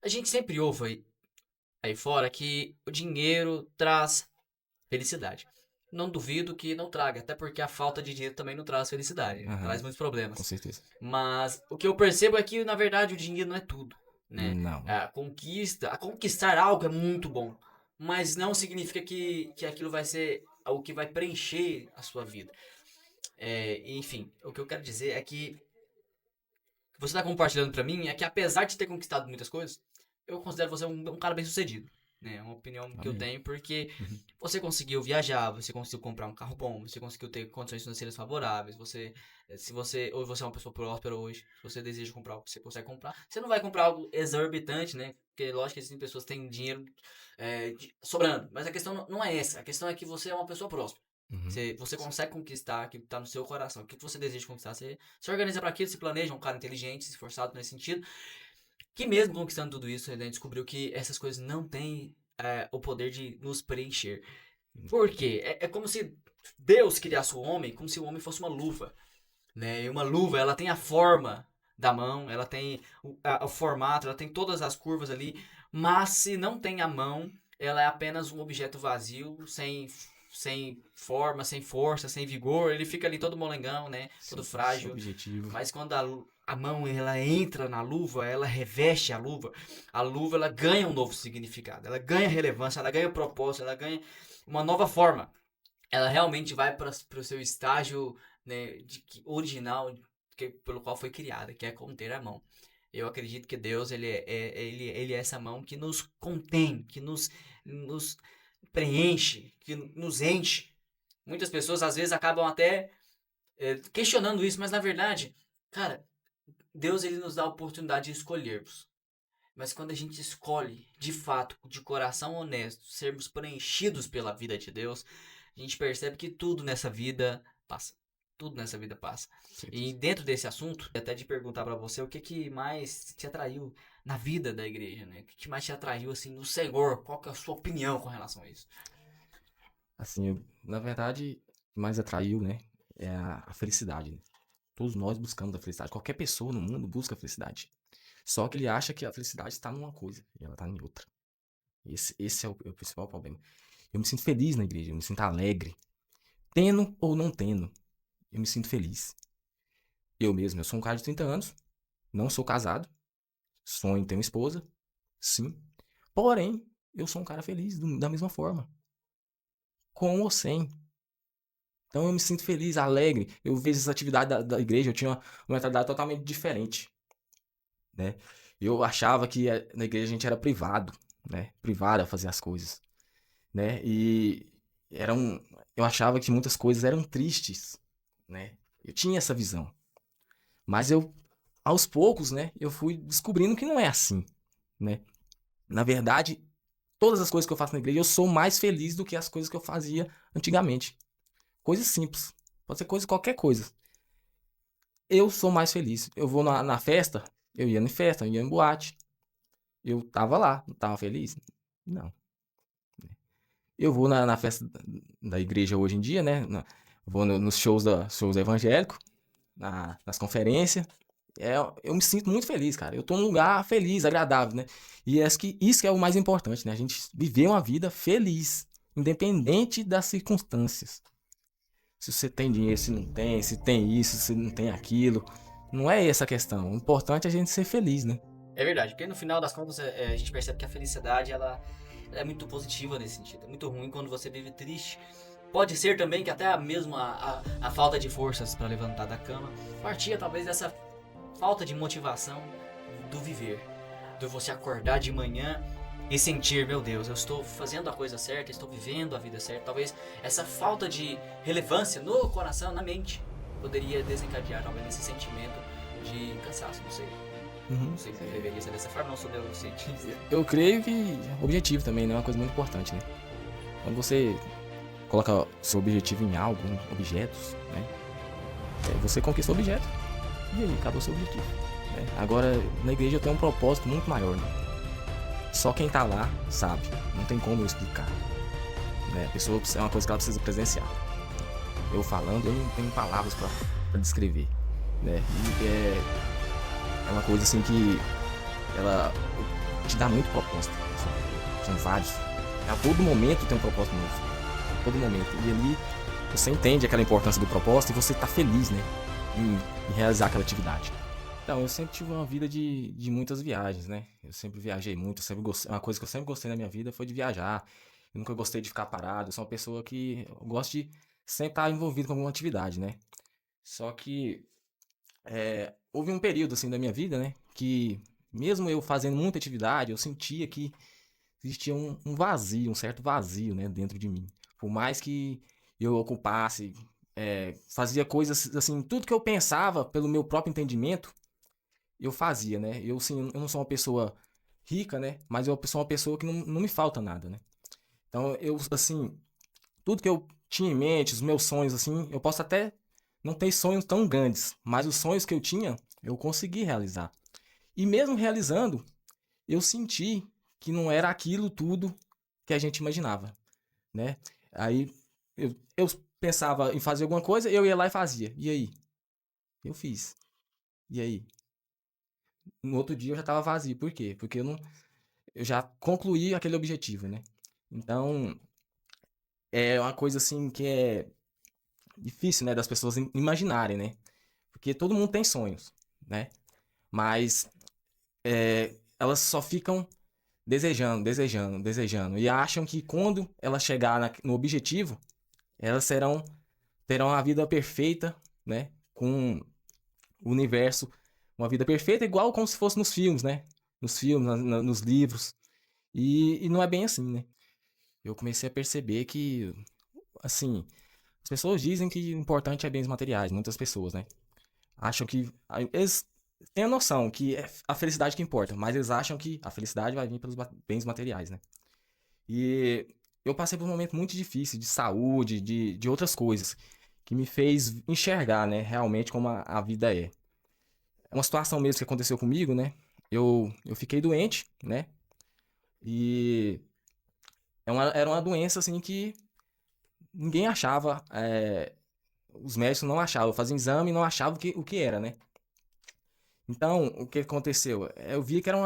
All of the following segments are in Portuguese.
A gente sempre ouve aí fora que o dinheiro traz felicidade. Não duvido que não traga, até porque a falta de dinheiro também não traz felicidade, né? Traz Aham, muitos com problemas. certeza. Mas o que eu percebo é que, na verdade, o dinheiro não é tudo, né? Não. A conquistar algo é muito bom, mas não significa que aquilo vai ser o que vai preencher a sua vida. Enfim, o que eu quero dizer é que você está compartilhando para mim é que apesar de ter conquistado muitas coisas, eu considero você um cara bem sucedido. Né? É uma opinião que eu Amém. tenho, porque Uhum. você conseguiu viajar, você conseguiu comprar um carro bom, você conseguiu ter condições financeiras favoráveis, se você, ou você é uma pessoa próspera hoje, se você deseja comprar algo, você consegue comprar. Você não vai comprar algo exorbitante, né? Porque lógico que existem pessoas que têm dinheiro sobrando, mas a questão não é essa, a questão é que você é uma pessoa próspera. Uhum. Você consegue conquistar aquilo que está no seu coração. O que você deseja conquistar, você se organiza para aquilo, se planeja, um cara inteligente, esforçado nesse sentido. Que mesmo conquistando tudo isso, ele descobriu que essas coisas não têm o poder de nos preencher. Por quê? É como se Deus criasse o homem como se o homem fosse uma luva. Né? E uma luva, ela tem a forma da mão, ela tem o formato, ela tem todas as curvas ali, mas se não tem a mão, ela é apenas um objeto vazio, sem forma, sem força, sem vigor, ele fica ali todo molengão, né? Todo Sim, sem frágil. objetivo. Mas quando a mão ela entra na luva, ela reveste a luva ela ganha um novo significado, ela ganha relevância, ela ganha propósito, ela ganha uma nova forma. Ela realmente vai para o seu estágio, né, original pelo qual foi criada, que é conter a mão. Eu acredito que Deus ele é essa mão que nos contém, que nos preenche, que nos enche. Muitas pessoas às vezes acabam até questionando isso, mas na verdade, cara, Deus ele nos dá a oportunidade de escolhermos. Mas quando a gente escolhe, de fato, de coração honesto, sermos preenchidos pela vida de Deus, a gente percebe que tudo nessa vida passa. Tudo nessa vida passa. Com E certeza. dentro desse assunto, até de perguntar pra você o que mais te atraiu na vida da igreja, né? O que mais te atraiu assim no Senhor? Qual que é a sua opinião com relação a isso? Assim, na verdade, o que mais atraiu, né, é a felicidade, né? Todos nós buscamos a felicidade. Qualquer pessoa no mundo busca a felicidade. Só que ele acha que a felicidade está numa coisa e ela está em outra. Esse é o principal problema. Eu me sinto feliz na igreja, eu me sinto alegre. Tendo ou não tendo, eu me sinto feliz. Eu sou um cara de 30 anos, não sou casado, sonho em ter uma esposa, sim. Porém, eu sou um cara feliz da mesma forma, com ou sem. Então eu me sinto feliz, alegre. Eu vejo essa atividade da igreja, eu tinha uma mentalidade totalmente diferente, né? Eu achava que na igreja a gente era privado, né? Privado a fazer as coisas, né? Era um, eu achava que muitas coisas eram tristes, né? Eu tinha essa visão. Mas aos poucos, né, eu fui descobrindo que não é assim, né? Na verdade, todas as coisas que eu faço na igreja, eu sou mais feliz do que as coisas que eu fazia antigamente. Coisas simples. Pode ser qualquer coisa. Eu sou mais feliz. Eu vou na festa, eu ia em festa, eu ia em boate. Eu tava lá, não tava feliz? Não. Eu vou na festa da igreja hoje em dia, né? Vou nos shows evangélicos, nas conferências. Eu me sinto muito feliz, cara. Eu tô num lugar feliz, agradável, né? E isso que é o mais importante, né? A gente viver uma vida feliz, independente das circunstâncias. Se você tem dinheiro, se não tem, se tem isso, se não tem aquilo. Não é essa a questão. O importante é a gente ser feliz, né? É verdade, porque no final das contas a gente percebe que a felicidade ela é muito positiva nesse sentido. É muito ruim quando você vive triste. Pode ser também que até mesmo a falta de forças para levantar da cama partia talvez dessa falta de motivação do viver. De você acordar de manhã e sentir, meu Deus, eu estou fazendo a coisa certa, estou vivendo a vida certa. Talvez essa falta de relevância no coração, na mente, poderia desencadear talvez esse sentimento de cansaço, não sei. Uhum. Não sei se deveria ser dessa forma, não sou neurocientista. Eu creio que objetivo também, né? É uma coisa muito importante, né? Quando você coloca seu objetivo em algo, em objetos, né? Você conquista o objeto e aí acabou o seu objetivo. Né? Agora, na igreja eu tenho um propósito muito maior, né? Só quem tá lá sabe, não tem como eu explicar. Né? A pessoa é uma coisa que ela precisa presenciar. Eu falando, eu não tenho palavras pra descrever. Né? E é uma coisa assim que ela te dá muito propósito. São vários. A todo momento tem um propósito novo. A todo momento. E ali você entende aquela importância do propósito e você tá feliz, né? Em realizar aquela atividade. Então, eu sempre tive uma vida de muitas viagens, né? Eu sempre viajei muito, eu sempre gostei, uma coisa que eu sempre gostei na minha vida foi de viajar. Eu nunca gostei de ficar parado, eu sou uma pessoa que eu gosto de sempre estar envolvido com alguma atividade, né? Só que houve um período assim da minha vida, né? Que mesmo eu fazendo muita atividade, eu sentia que existia um vazio, um certo vazio, né, dentro de mim. Por mais que eu ocupasse, fazia coisas assim, tudo que eu pensava pelo meu próprio entendimento, eu fazia, né? Eu, sim, eu não sou uma pessoa rica, né? Mas eu sou uma pessoa que não me falta nada, né? Então, eu, assim, tudo que eu tinha em mente, os meus sonhos, assim, eu posso até não ter sonhos tão grandes, mas os sonhos que eu tinha, eu consegui realizar. E mesmo realizando, eu senti que não era aquilo tudo que a gente imaginava, né? Aí eu pensava em fazer alguma coisa, eu ia lá e fazia. E aí? Eu fiz. E aí? No outro dia eu já estava vazio. Por quê? Porque eu já concluí aquele objetivo, né? Então, é uma coisa assim que é difícil, né, das pessoas imaginarem, né? Porque todo mundo tem sonhos, né? Mas elas só ficam desejando, desejando, desejando. E acham que quando elas chegar no objetivo, elas terão a vida perfeita, né? Com o universo, uma vida perfeita, igual como se fosse nos filmes, né? Nos filmes, nos livros. E não é bem assim, né? Eu comecei a perceber que, assim, as pessoas dizem que o importante é bens materiais, muitas pessoas, né? Acham que. Eles têm a noção que é a felicidade que importa, mas eles acham que a felicidade vai vir pelos bens materiais, né? E eu passei por um momento muito difícil de saúde, de outras coisas, que me fez enxergar, né, realmente como a vida é. É uma situação mesmo que aconteceu comigo, né? Eu fiquei doente, né? E era uma doença, assim, que ninguém achava, os médicos não achavam. Eu fazia exame e não achavam o que era, né? Então, o que aconteceu? Eu vi que era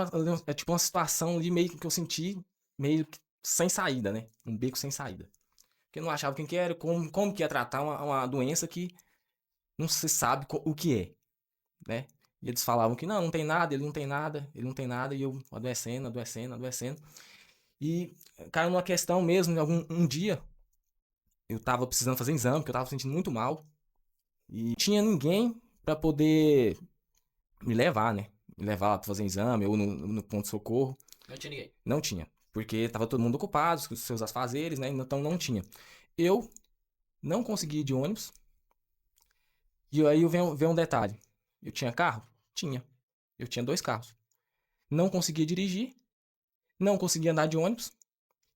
tipo uma situação ali meio que eu senti meio que sem saída, né? Um beco sem saída. Porque eu não achava quem que era, como que ia tratar uma doença que não se sabe o que é, né? E eles falavam que não tem nada, ele não tem nada, ele não tem nada, e eu adoecendo, adoecendo, adoecendo. E caiu numa questão mesmo, um dia, eu tava precisando fazer exame, porque eu tava sentindo muito mal, e não tinha ninguém pra poder me levar, né? Me levar lá pra fazer exame, ou no ponto-socorro. Não tinha ninguém. Não tinha, porque tava todo mundo ocupado com os seus afazeres, né? Então não tinha. Eu não consegui ir de ônibus, e aí vem um detalhe. Eu tinha carro? Tinha. Eu tinha 2 carros. Não conseguia dirigir, não conseguia andar de ônibus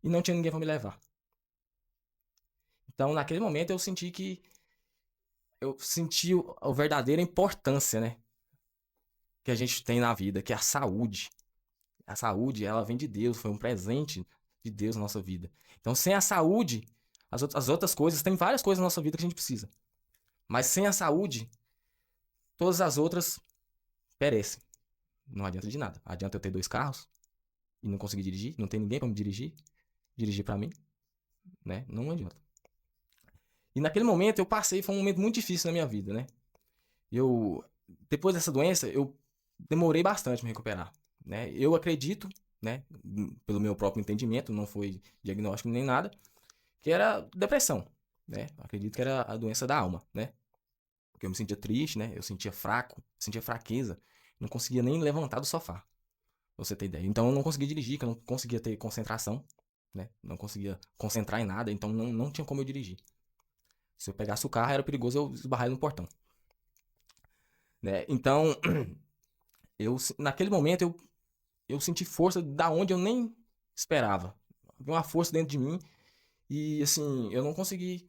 e não tinha ninguém para me levar. Então, naquele momento, eu senti a verdadeira importância, né? Que a gente tem na vida, que é a saúde. A saúde, ela vem de Deus, foi um presente de Deus na nossa vida. Então, sem a saúde, as outras coisas, tem várias coisas na nossa vida que a gente precisa. Mas sem a saúde, todas as outras perecem. Não adianta de nada. Adianta eu ter 2 carros e não conseguir dirigir, não tem ninguém para me dirigir para mim, né? Não adianta. E naquele momento eu passei, foi um momento muito difícil na minha vida, né? Depois dessa doença, eu demorei bastante me recuperar, né? Eu acredito, né, pelo meu próprio entendimento, não foi diagnóstico nem nada, que era depressão, né? Eu acredito que era a doença da alma, né? Porque eu me sentia triste, né? Eu sentia fraco, sentia fraqueza, não conseguia nem levantar do sofá, pra você ter ideia. Então eu não conseguia dirigir, que eu não conseguia ter concentração, né? Não conseguia concentrar em nada, então não tinha como eu dirigir. Se eu pegasse o carro, era perigoso eu esbarrar ele no portão, né? Então, naquele momento, eu senti força da onde eu nem esperava. Havia uma força dentro de mim e, assim, eu não consegui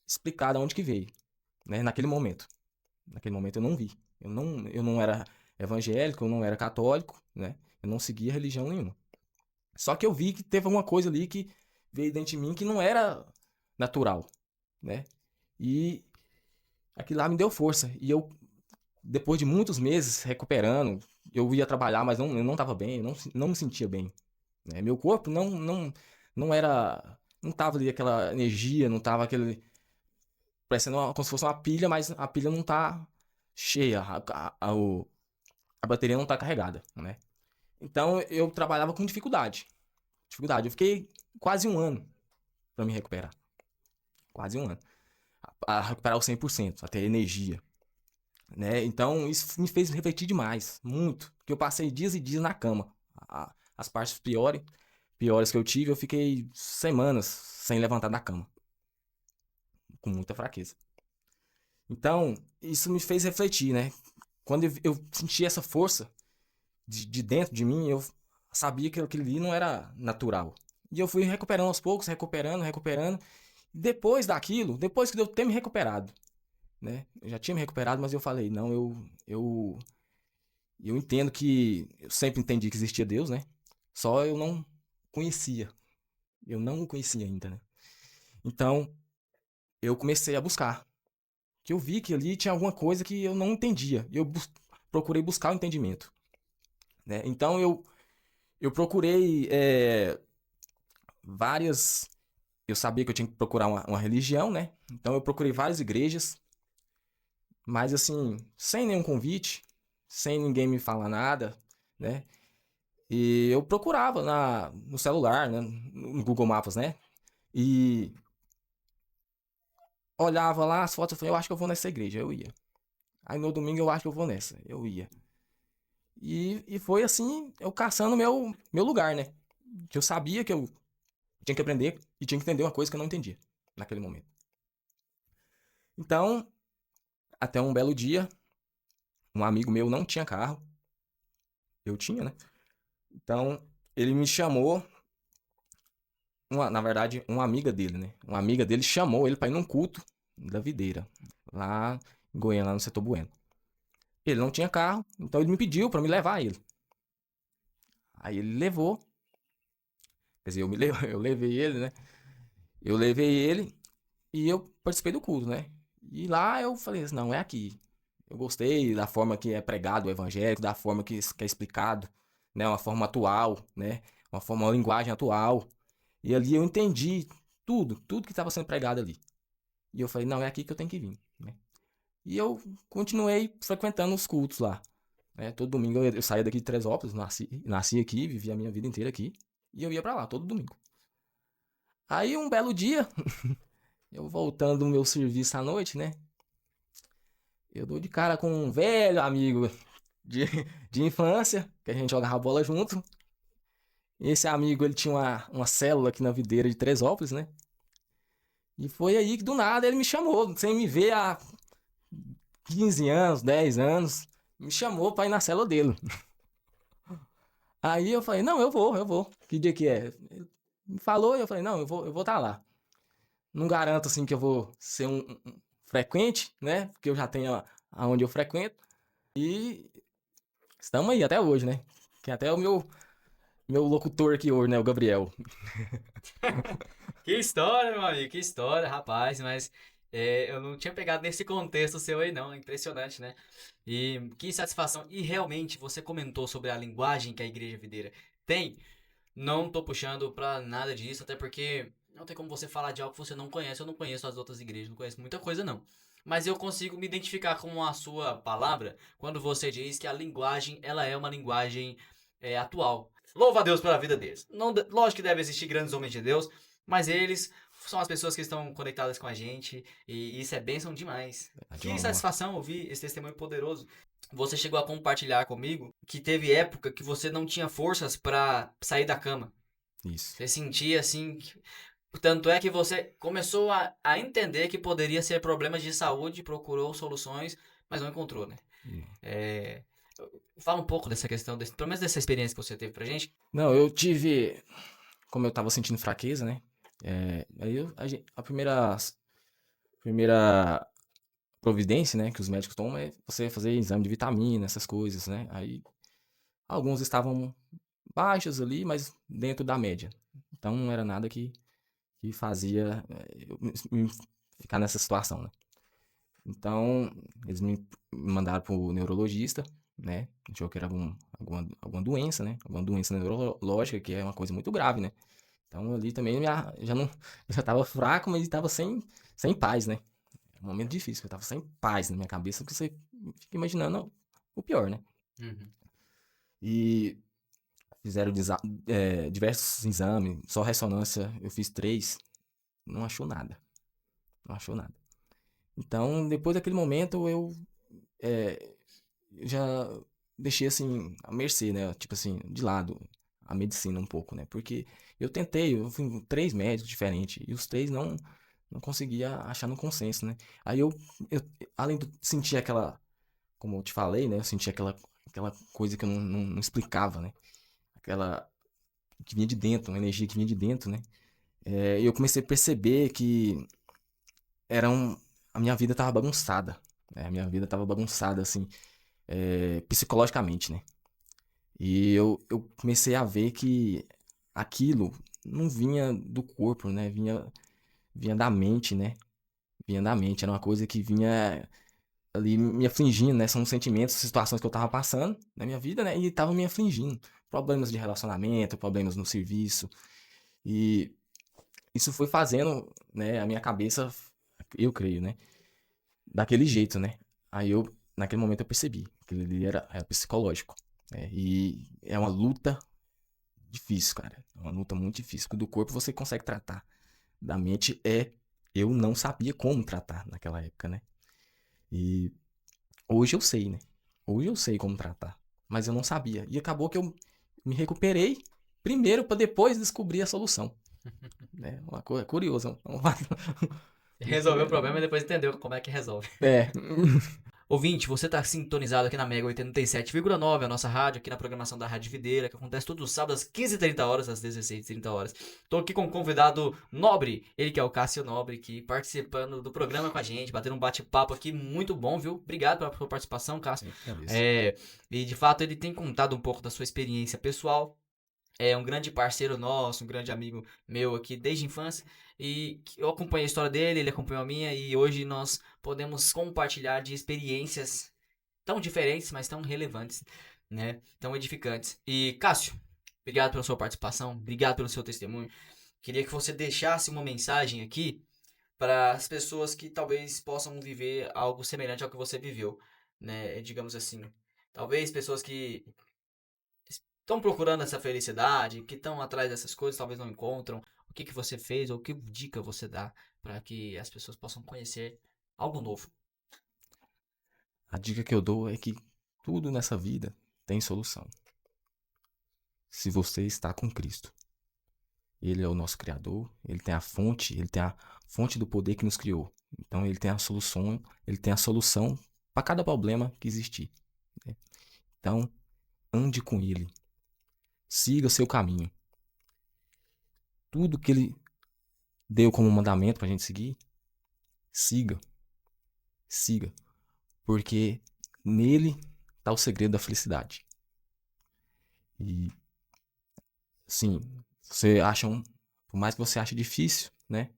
explicar de onde que veio, né? Naquele momento. Naquele momento eu não vi. Eu não era evangélico, eu não era católico, né? Eu não seguia religião nenhuma. Só que eu vi que teve alguma coisa ali que veio dentro de mim que não era natural, né? E aquilo lá me deu força. E eu, depois de muitos meses recuperando, eu ia trabalhar, mas eu não tava bem, eu não me sentia bem, né? Meu corpo não era, não tava ali aquela energia, não tava aquele, parecendo como se fosse uma pilha, mas a pilha não tá cheia, a bateria não tá carregada, né? Então eu trabalhava com dificuldade. Eu fiquei quase um ano pra me recuperar, quase um ano, a recuperar o 100%, a ter energia, né? Então isso me fez refletir demais, muito, porque eu passei dias e dias na cama. As partes piores que eu tive, eu fiquei semanas sem levantar da cama, com muita fraqueza. Então, isso me fez refletir, né? Quando eu senti essa força de dentro de mim, eu sabia que aquilo ali não era natural. E eu fui recuperando aos poucos, recuperando. Depois daquilo, depois que eu ter me recuperado, né? Eu já tinha me recuperado, mas eu falei, não, eu entendo que eu sempre entendi que existia Deus, né? Só eu não conhecia. Eu não o conhecia ainda, né? Então, eu comecei a buscar. Que eu vi que ali tinha alguma coisa que eu não entendia. Procurei buscar o entendimento, né? Então, eu procurei várias. Eu sabia que eu tinha que procurar uma religião, né? Então, eu procurei várias igrejas, mas assim, sem nenhum convite, sem ninguém me falar nada, né? E eu procurava no celular, né? No Google Maps, né? E olhava lá as fotos e falei, eu acho que eu vou nessa igreja, eu ia. Aí no domingo eu acho que eu vou nessa, eu ia. E foi assim, eu caçando meu lugar, né? Que eu sabia que eu tinha que aprender e tinha que entender uma coisa que eu não entendia naquele momento. Então, até um belo dia, um amigo meu não tinha carro, eu tinha, né? Então, ele me chamou, na verdade, uma amiga dele, né? Uma amiga dele chamou ele pra ir num culto da videira, lá em Goiânia, lá no setor Bueno. Ele não tinha carro, então ele me pediu pra me levar ele. Aí ele levou, quer dizer, eu levei ele, né? Eu levei ele e eu participei do culto, né? E lá eu falei assim, não, é aqui. Eu gostei da forma que é pregado o evangélico, da forma que é explicado, né? Uma forma atual, né? Uma linguagem atual. E ali eu entendi tudo que estava sendo pregado ali. E eu falei, não, é aqui que eu tenho que vir, né? E eu continuei frequentando os cultos lá, né? Todo domingo eu saía daqui de Teresópolis, nasci aqui, vivi a minha vida inteira aqui. E eu ia pra lá todo domingo. Aí um belo dia, eu voltando do meu serviço à noite, né? Eu dou de cara com um velho amigo de, de infância, que a gente jogava bola junto. Esse amigo, ele tinha uma célula aqui na videira de Teresópolis, né? E foi aí que do nada ele me chamou, sem me ver há 15 anos, 10 anos. Me chamou pra ir na célula dele. Aí eu falei, não, eu vou. Que dia que é? Ele me falou e eu falei, não, eu vou estar lá. Não garanto assim que eu vou ser um frequente, né? Porque eu já tenho aonde eu frequento. E estamos aí até hoje, né? Que até o meu locutor aqui hoje, né? O Gabriel. Que história, meu amigo, que história, rapaz, mas eu não tinha pegado nesse contexto seu aí, não. É impressionante, né? E que satisfação. E realmente, você comentou sobre a linguagem que a Igreja Videira tem. Não tô puxando pra nada disso, até porque não tem como você falar de algo que você não conhece. Eu não conheço as outras igrejas, não conheço muita coisa, não. Mas eu consigo me identificar com a sua palavra quando você diz que a linguagem, ela é uma linguagem atual. Louva a Deus pela vida deles. Não, lógico que deve existir grandes homens de Deus, mas eles são as pessoas que estão conectadas com a gente e isso é bênção demais. De Que uma- satisfação ouvir esse testemunho poderoso. Você chegou a compartilhar comigo que teve época que você não tinha forças pra sair da cama. Isso. Você sentia assim. Tanto é que você começou a entender que poderia ser problemas de saúde, procurou soluções, mas não encontrou, né? É, fala um pouco dessa questão, pelo menos dessa experiência que você teve pra gente. Não, eu tive. Como eu tava sentindo fraqueza, né? Aí a primeira providência, né, que os médicos tomam é você fazer exame de vitamina, essas coisas, né? Aí alguns estavam baixos ali, mas dentro da média. Então não era nada que fazia eu me ficar nessa situação, né? Então eles me mandaram pro neurologista né? Achou que era alguma doença, né? Alguma doença neurológica, que é uma coisa muito grave, né? Então ali também já não, já tava fraco, mas estava sem paz, né? É um momento difícil, eu tava sem paz na minha cabeça, porque você fica imaginando o pior, né? Uhum. E fizeram diversos exames, só ressonância, eu fiz 3, não achou nada, não achou nada. Então, depois daquele momento, é, eu já deixei assim, a mercê, né? Tipo assim, de lado a medicina um pouco, né? Porque eu fui em 3 médicos diferentes, e os 3 não conseguia achar no consenso, né? Aí eu além de sentir aquela, como eu te falei, né? Eu senti aquela coisa que eu não explicava, né? Aquela que vinha de dentro, uma energia que vinha de dentro, né? E eu comecei a perceber que era a minha vida tava bagunçada, né? A minha vida tava bagunçada, assim, psicologicamente, né? E eu comecei a ver que aquilo não vinha do corpo, né? Vinha da mente, né? Vinha da mente, era uma coisa que vinha ali me afligindo, né? São sentimentos, situações que eu tava passando na minha vida, né? E tava me afligindo. Problemas de relacionamento, problemas no serviço. E isso foi fazendo, né, a minha cabeça, eu creio, né? Daquele jeito, né? Aí naquele momento eu percebi que ele era psicológico. Né? E é uma luta difícil, cara. É uma luta muito difícil. Porque do corpo você consegue tratar. Da mente eu não sabia como tratar naquela época, né? E hoje eu sei, né? Hoje eu sei como tratar. Mas eu não sabia. E acabou que eu me recuperei primeiro para depois descobrir a solução. Né? Uma coisa curiosa. Resolveu o problema e depois entendeu como é que resolve. É. Ouvinte, você está sintonizado aqui na Mega 87,9, a nossa rádio, aqui na programação da Rádio Videira, que acontece todos os sábados às 15h30, às 16h30. Estou aqui com um convidado nobre, ele que é o Cássio Nobre, que participando do programa com a gente, batendo um bate-papo aqui muito bom, viu? Obrigado pela sua participação, Cássio. E de fato ele tem contado um pouco da sua experiência pessoal. É um grande parceiro nosso, um grande amigo meu aqui desde a infância. E eu acompanhei a história dele, ele acompanhou a minha. E hoje nós podemos compartilhar de experiências tão diferentes, mas tão relevantes, né? Tão edificantes. E Cássio, obrigado pela sua participação, obrigado pelo seu testemunho. Queria que você deixasse uma mensagem aqui para as pessoas que talvez possam viver algo semelhante ao que você viveu, né? Digamos assim. Talvez pessoas que estão procurando essa felicidade, que estão atrás dessas coisas, talvez não encontram. O que que você fez ou que dica você dá para que as pessoas possam conhecer algo novo? A dica que eu dou é que tudo nessa vida tem solução. Se você está com Cristo. Ele é o nosso Criador, ele tem a fonte do poder que nos criou. Então ele tem a solução para cada problema que existir. Né? Então, ande com ele. Siga o seu caminho. Tudo que ele deu como mandamento para a gente seguir, siga. Siga. Porque nele está o segredo da felicidade. E, sim, por mais que você ache difícil, né?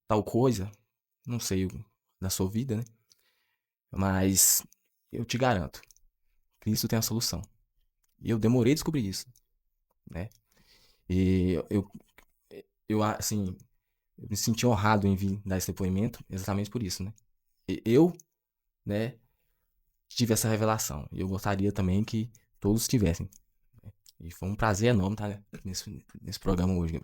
Tal coisa, não sei, na sua vida, né? Mas eu te garanto, Cristo tem a solução. E eu demorei a descobrir isso, né? E assim, eu me senti honrado em vir dar esse depoimento exatamente por isso, né? Eu, né, tive essa revelação. E eu gostaria também que todos tivessem. Né? E foi um prazer enorme estar nesse programa hoje.